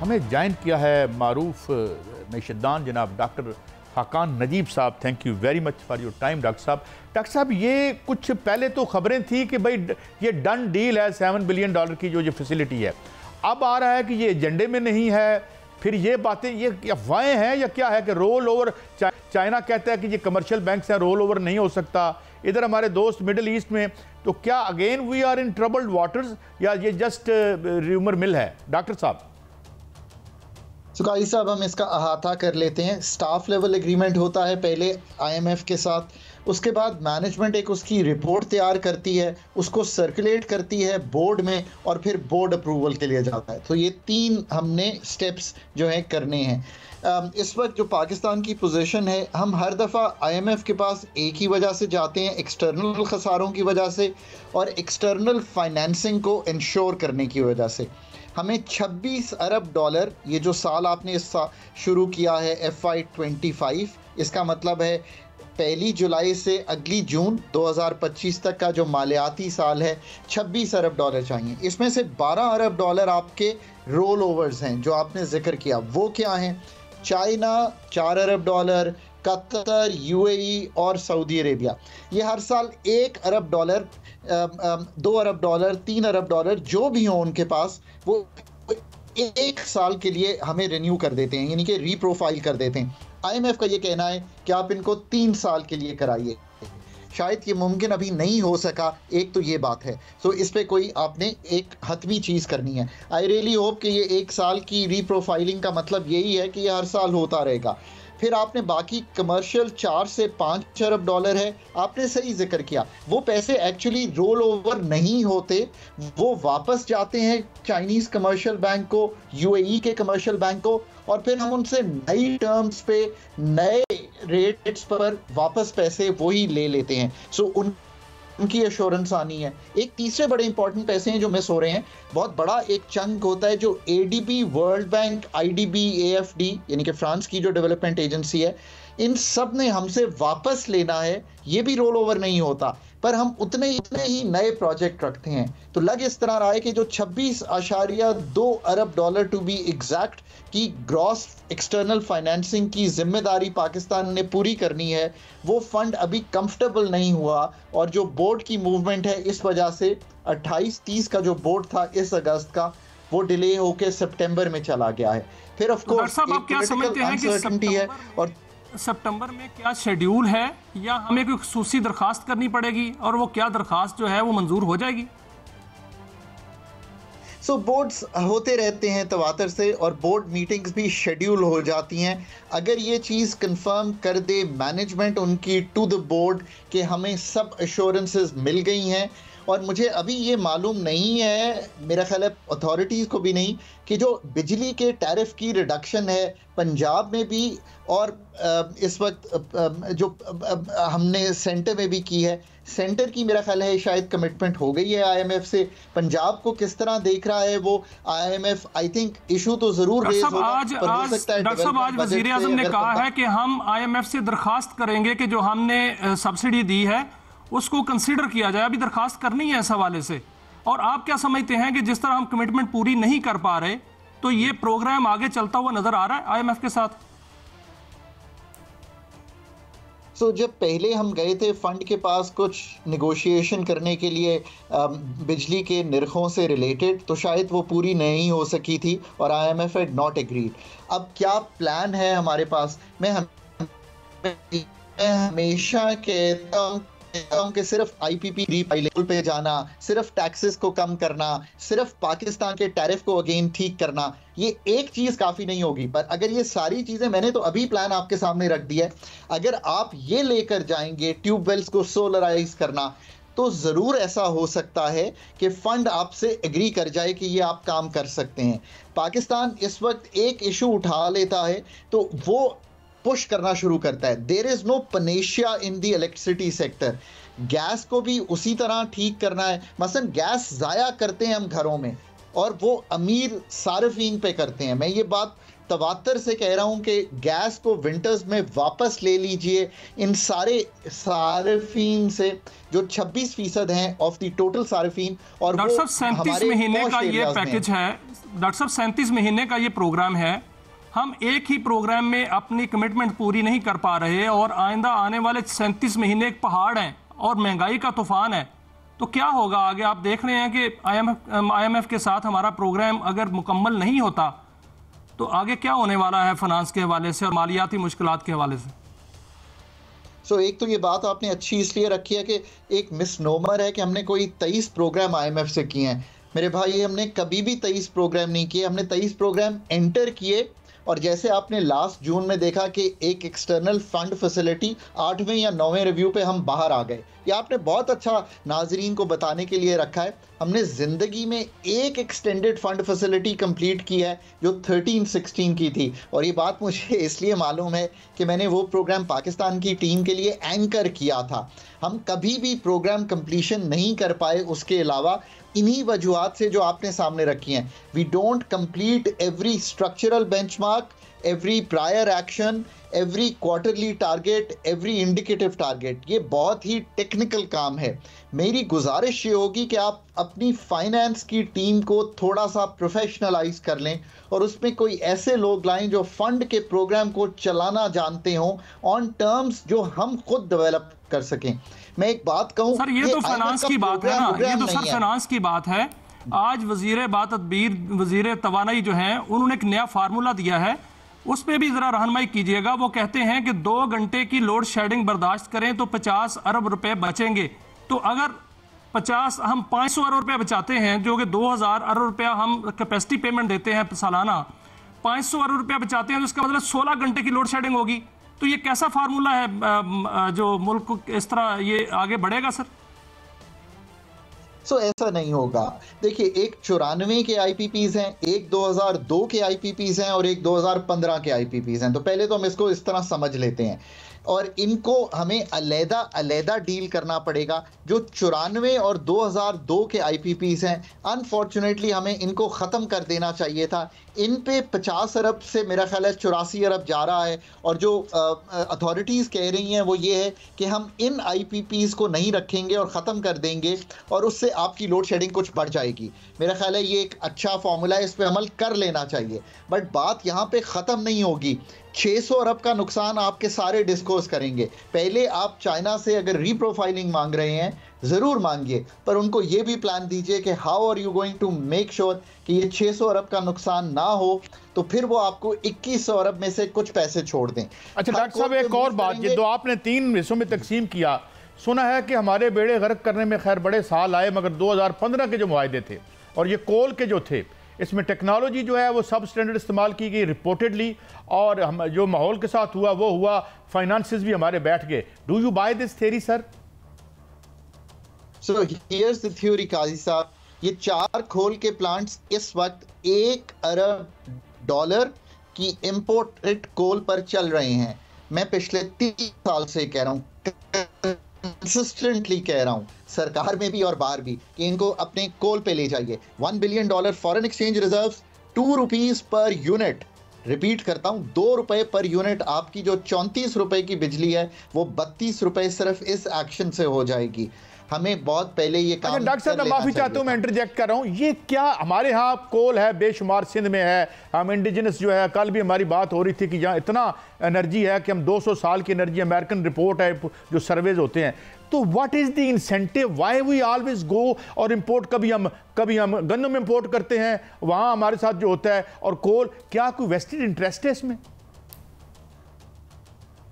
हमें ज्वाइन किया है मारूफ मैशदान जनाब डॉक्टर खाकान नजीब साहब। Thank you very much for your time doctor साहब। डॉक्टर साहब, ये कुछ पहले तो खबरें थी कि भाई ये डन डील है $7 बिलियन की जो ये फैसिलिटी है, अब आ रहा है कि ये एजेंडे में नहीं है। फिर ये बातें ये अफवाहें हैं या क्या है कि रोल ओवर, चाइना कहता है कि ये कमर्शियल बैंक से रोल ओवर नहीं हो सकता, इधर हमारे दोस्त मिडिल ईस्ट में, तो क्या again we are in troubled waters या ये जस्ट र्यूमर मिल है? डॉक्टर साहब। सुकाई साहब, हम इसका अहाता कर लेते हैं। स्टाफ लेवल एग्रीमेंट होता है पहले आईएमएफ के साथ, उसके बाद मैनेजमेंट एक उसकी रिपोर्ट तैयार करती है, उसको सर्कुलेट करती है बोर्ड में और फिर बोर्ड अप्रूवल के लिए जाता है। तो ये 3 हमने स्टेप्स जो हैं करने हैं। इस वक्त जो पाकिस्तान की पोजीशन है, हम हर दफ़ा आईएमएफ के पास एक ही वजह से जाते हैं, एक्सटर्नल खसारों की वजह से और एक्सटर्नल फाइनेंसिंग को इंश्योर करने की वजह से। हमें $26 अरब, ये जो साल आपने इस शुरू किया है FY25, इसका मतलब है 1 जुलाई से अगली जून 2025 तक का जो मालियाती साल है, $26 अरब चाहिए। इसमें से $12 अरब आपके रोल ओवर्स हैं जो आपने जिक्र किया। वो क्या हैं? चाइना $4 अरब, कतर, UAE और सऊदी अरेबिया। ये हर साल $1 अरब, $2 अरब, $3 अरब जो भी हो उनके पास, वो 1 साल के लिए हमें रिन्यू कर देते हैं, यानी कि रीप्रोफाइल कर देते हैं। IMF का ये कहना है कि आप इनको 3 साल के लिए कराइए। शायद ये मुमकिन अभी नहीं हो सका, एक तो ये बात है। सो इस पे कोई आपने एक हतमी चीज़ करनी है। आई रियली होप कि ये 1 साल की रीप्रोफाइलिंग का मतलब यही है कि ये हर साल होता रहेगा। फिर आपने बाकी कमर्शियल $4 से $5 अरब है, आपने सही जिक्र किया। वो पैसे एक्चुअली रोल ओवर नहीं होते, वो वापस जाते हैं चाइनीज़ कमर्शियल बैंक को, UAE के कमर्शियल बैंक को, और फिर हम उनसे नई टर्म्स पे नए रेट्स पर वापस पैसे वही ले लेते हैं। सो उनकी एश्योरेंस आनी है। एक तीसरे बड़े इंपॉर्टेंट पैसे हैं जो मिस हो रहे हैं। बहुत बड़ा एक चंक होता है जो ADB, world bank, IDB, AFD यानी कि फ्रांस की जो डेवलपमेंट एजेंसी है, इन सब ने हमसे वापस लेना है। ये भी रोल ओवर नहीं होता, पर हम उतने ही नए प्रोजेक्ट रखते हैं। तो लग इस तरह रहा है कि जो $26.2 अरब टू बी एग्जैक्ट की ग्रॉस एक्सटर्नल फाइनेंसिंग की जिम्मेदारी पाकिस्तान ने पूरी करनी है, वो फंड अभी कंफर्टेबल नहीं हुआ। और जो बोर्ड की मूवमेंट है, इस वजह से 28-30 का जो बोर्ड था इस अगस्त का, वो डिले होकर सितंबर में चला गया है। फिर ऑफ कोर्स आप क्या समझते हैं कि सितंबर में क्या शेड्यूल है, या हमें कोई खुसूसी दरखास्त करनी पड़ेगी और वो क्या दरखास्त जो है वो मंजूर हो जाएगी? बोर्ड्स होते रहते हैं तवातर से, और बोर्ड मीटिंग्स भी शेड्यूल हो जाती हैं। अगर ये चीज़ कंफर्म कर दे मैनेजमेंट उनकी टू द बोर्ड कि हमें सब एश्योरेंसेस मिल गई हैं, और मुझे अभी ये मालूम नहीं है, मेरा ख्याल है अथॉरिटीज़ को भी नहीं, कि जो बिजली के टैरिफ की रिडक्शन है पंजाब में भी और इस वक्त जो हमने सेंटर में भी की है, सेंटर की मेरा ख्याल है शायद कमिटमेंट हो गई है IMF से। पंजाब को किस तरह देख रहा है वो IMF, आई थिंक इशू तो जरूर रेज होगा, पर हो सकता है डॉक्टर साहब आज वज़ीर आज़म ने कहा है कि हम IMF से दरखास्त करेंगे कि जो हमने सब्सिडी दी है उसको कंसीडर किया जाए। अभी दरखास्त करनी है इस हवाले से। और आप क्या समझते हैं कि जिस तरह हम कमिटमेंट पूरी नहीं कर पा रहे, तो ये प्रोग्राम आगे चलता हुआ नजर आ रहा है IMF के साथ? जब पहले हम गए थे फंड के पास कुछ निगोशिएशन करने के लिए बिजली के निर्खों से रिलेटेड, तो शायद वो पूरी नहीं हो सकी थी और IMF हैड नॉट एग्रीड। अब क्या प्लान है हमारे पास? मैं हमेशा कहता हूँ कि सिर्फ IPP रीफाइलिंग पे जाना, सिर्फ टैक्सेस को कम करना, सिर्फ पाकिस्तान के टैरिफ को अगेन ठीक करना, ये एक चीज़ काफ़ी नहीं होगी। पर अगर ये सारी चीज़ें, मैंने तो अभी प्लान आपके सामने रख दिया है, अगर आप ये लेकर जाएंगे ट्यूबवेल्स को सोलराइज करना, तो ज़रूर ऐसा हो सकता है कि फ़ंड आपसे एग्री कर जाए कि ये आप काम कर सकते हैं। पाकिस्तान इस वक्त एक इशू उठा लेता है तो वो पुश करना शुरू करता है। There is no panacea in the electricity sector. Gas को भी उसी तरह ठीक करना है। मसलन गैस ज़ाया करते हैं हम घरों में, और वो अमीर सार्फिन पे करते हैं। मैं ये बात तवातर से कह रहा हूँ कि गैस को विंटर्स में वापस ले लीजिए इन सारे सार्फिन से, जो 26% हैं ऑफ द टोटल सार्फिन। और डॉक्टर साहब 37 महीने का ये पैकेज है, डॉक्टर साहब 37 महीने का ये प्रोग्राम है, हम एक ही प्रोग्राम में अपनी कमिटमेंट पूरी नहीं कर पा रहे और आइंदा आने वाले 37 महीने एक पहाड़ हैं और महंगाई का तूफान है, तो क्या होगा आगे? आप देख रहे हैं कि IMF के साथ हमारा प्रोग्राम अगर मुकम्मल नहीं होता तो आगे क्या होने वाला है फाइनेंस के हवाले से और मालियाती मुश्किलात के हवाले से? एक तो ये बात आपने अच्छी इसलिए रखी है कि एक मिसनोमर है कि हमने कोई 23 प्रोग्राम IMF से किए हैं। मेरे भाई, हमने कभी भी 23 प्रोग्राम नहीं किए, हमने 23 प्रोग्राम एंटर किए। और जैसे आपने लास्ट जून में देखा कि एक एक्सटर्नल फंड फैसिलिटी 8वें या 9वें रिव्यू पे हम बाहर आ गए। ये आपने बहुत अच्छा नाजरीन को बताने के लिए रखा है। हमने ज़िंदगी में एक एक्सटेंडेड फंड फैसिलिटी कंप्लीट की है जो 13-16 की थी, और ये बात मुझे इसलिए मालूम है कि मैंने वो प्रोग्राम पाकिस्तान की टीम के लिए एंकर किया था। हम कभी भी प्रोग्राम कंप्लीशन नहीं कर पाए उसके अलावा इन्हीं वजूहात से जो आपने सामने रखी हैं। We don't complete every structural benchmark, every prior action, every quarterly target, every indicative target. ये बहुत ही टेक्निकल काम है। मेरी गुजारिश ये होगी कि आप अपनी फाइनेंस की टीम को थोड़ा सा प्रोफेशनलाइज कर लें और उसमें कोई ऐसे लोग लाएं जो फंड के प्रोग्राम को चलाना जानते हों ऑन टर्म्स जो हम खुद डेवलप कर सकें। मैं एक बात कहूं सर, ये तो फाइनेंस की बात है ना, ये तो सर फाइनेंस की बात है। आज वजीर बातदबीर, वजीर तवानाई जो हैं, उन्होंने एक नया फार्मूला दिया है, उस पर भी जरा रहनुमाई कीजिएगा। वो कहते हैं कि 2 घंटे की लोड शेडिंग बर्दाश्त करें तो 50 अरब रुपए बचेंगे। तो अगर 50 हम 500 अरब रुपए बचाते हैं, जो कि 2000 अरब रुपया हम कैपेसिटी पेमेंट देते हैं सालाना, 500 अरब रुपया बचाते हैं तो इसका मतलब 16 घंटे की लोड शेडिंग होगी। तो ये कैसा फार्मूला है जो मुल्क इस तरह ये आगे बढ़ेगा सर? ऐसा नहीं होगा। देखिए, एक 94 के IPPs हैं, एक 2002 के IPPs हैं और एक 2015 के IPPs हैं। तो पहले तो हम इसको इस तरह समझ लेते हैं और इनको हमें अलग-अलग डील करना पड़ेगा। जो 94 और 2002 के IPPs हैं, अनफॉर्चुनेटली हमें इनको ख़त्म कर देना चाहिए था। इन पे 50 अरब से मेरा ख्याल है 84 अरब जा रहा है, और जो अथॉरिटीज़ कह रही हैं वो ये है कि हम इन IPPs को नहीं रखेंगे और ख़त्म कर देंगे और उससे आपकी लोड शेडिंग कुछ बढ़ जाएगी। मेरा ख्याल है ये एक अच्छा फार्मूला है, इस पर अमल कर लेना चाहिए। बट बात यहाँ पे ख़त्म नहीं होगी। 600 अरब का नुकसान आपके सारे डिस्कोर्स करेंगे। पहले आप चाइना से अगर रीप्रोफाइलिंग मांग रहे हैं ज़रूर मांगिए, पर उनको ये भी प्लान दीजिए कि how are you going to make sure कि ये 600 अरब का नुकसान ना हो, तो फिर वो आपको 2100 अरब में से कुछ पैसे छोड़ दें। अच्छा डॉक्टर साहब, एक और बात, ये तो आपने 3 हिस्सों में तकसीम किया। सुना है कि हमारे बेड़े गर्क करने में खैर बड़े साल आए, मगर 2015 के जो मुआहदे थे और ये कोल के जो थे, इसमें टेक्नोलॉजी जो है वो सब स्टैंडर्ड इस्तेमाल की गई रिपोर्टेडली, और हम जो माहौल के साथ हुआ वो हुआ, फाइनेंसेस भी हमारे बैठ गए। Do you buy this theory sir? So here's the theory Qazi साहब, ये 4 खोल के प्लांट्स इस वक्त $1 अरब की इंपोर्टेड कोल पर चल रहे हैं। मैं पिछले 3 साल से कह रहा हूँ, कंसिस्टेंटली कह रहा हूं, सरकार में भी और बाहर भी, कि इनको अपने कोल पे ले जाइए। $1 billion foreign exchange reserves, ₹2 per unit. Repeat करता हूं, ₹2 पर यूनिट। आपकी जो 34 रुपए की बिजली है वो 32 रुपए सिर्फ इस एक्शन से हो जाएगी। हमें बहुत पहले ये काम। डॉक्टर साहब, मैं माफी चाहता हूं, मैं इंटरजेक्ट कर रहा हूं। ये क्या हमारे यहाँ कोल है बेशुमार, सिंध में है, हम इंडिजिनस जो है, कल भी हमारी बात हो रही थी कि यहाँ इतना एनर्जी है कि हम 200 साल की एनर्जी, अमेरिकन रिपोर्ट है जो सर्वेज होते हैं। तो what is the incentive, why we always go और इंपोर्ट? कभी हम गंदम इंपोर्ट करते हैं, वहां हमारे साथ जो होता है, और कोल, क्या कोई वेस्टेड इंटरेस्ट है इसमें?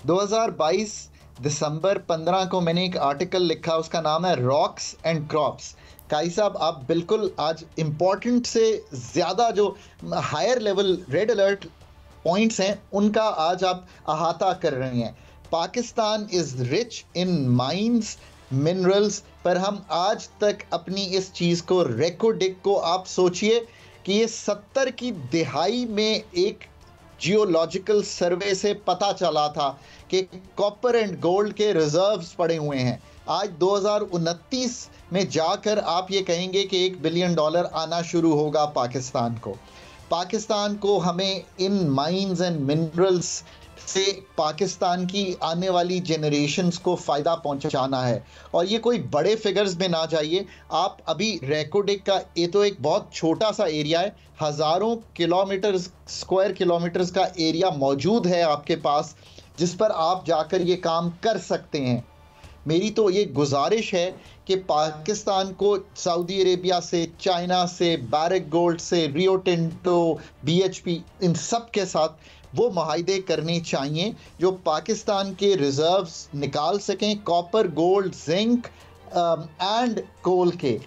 2022 दिसंबर 15 को मैंने एक आर्टिकल लिखा, उसका नाम है रॉक्स एंड क्रॉप्स। काई साहब, आप बिल्कुल आज इंपॉर्टेंट से ज़्यादा जो higher level red alert points हैं उनका आज आप अहाता कर रहे हैं। Pakistan is rich in mines, minerals, पर हम आज तक अपनी इस चीज़ को, रेकोडिक को, आप सोचिए कि ये 70 की दिहाई में एक जियोलॉजिकल सर्वे से पता चला था कि कॉपर एंड गोल्ड के रिजर्व्स पड़े हुए हैं। आज 2029 में जाकर आप ये कहेंगे कि $1 बिलियन आना शुरू होगा पाकिस्तान को। हमें इन माइंस एंड मिनरल्स से पाकिस्तान की आने वाली जनरेशन्स को फ़ायदा पहुंचाना है। और ये कोई बड़े फिगर्स में ना जाइए आप। अभी रैको डेक का ये तो एक बहुत छोटा सा एरिया है, हज़ारों स्क्वायर किलोमीटर्स का एरिया मौजूद है आपके पास, जिस पर आप जाकर ये काम कर सकते हैं। मेरी तो ये गुजारिश है कि पाकिस्तान को सऊदी अरेबिया से, चाइना से, बैरक गोल्ड से, रियो टिंटो, BHP, इन सब के साथ वो मुआहदे करने चाहिए जो पाकिस्तान के रिजर्व्स निकाल सकें, copper, gold, zinc and coal के।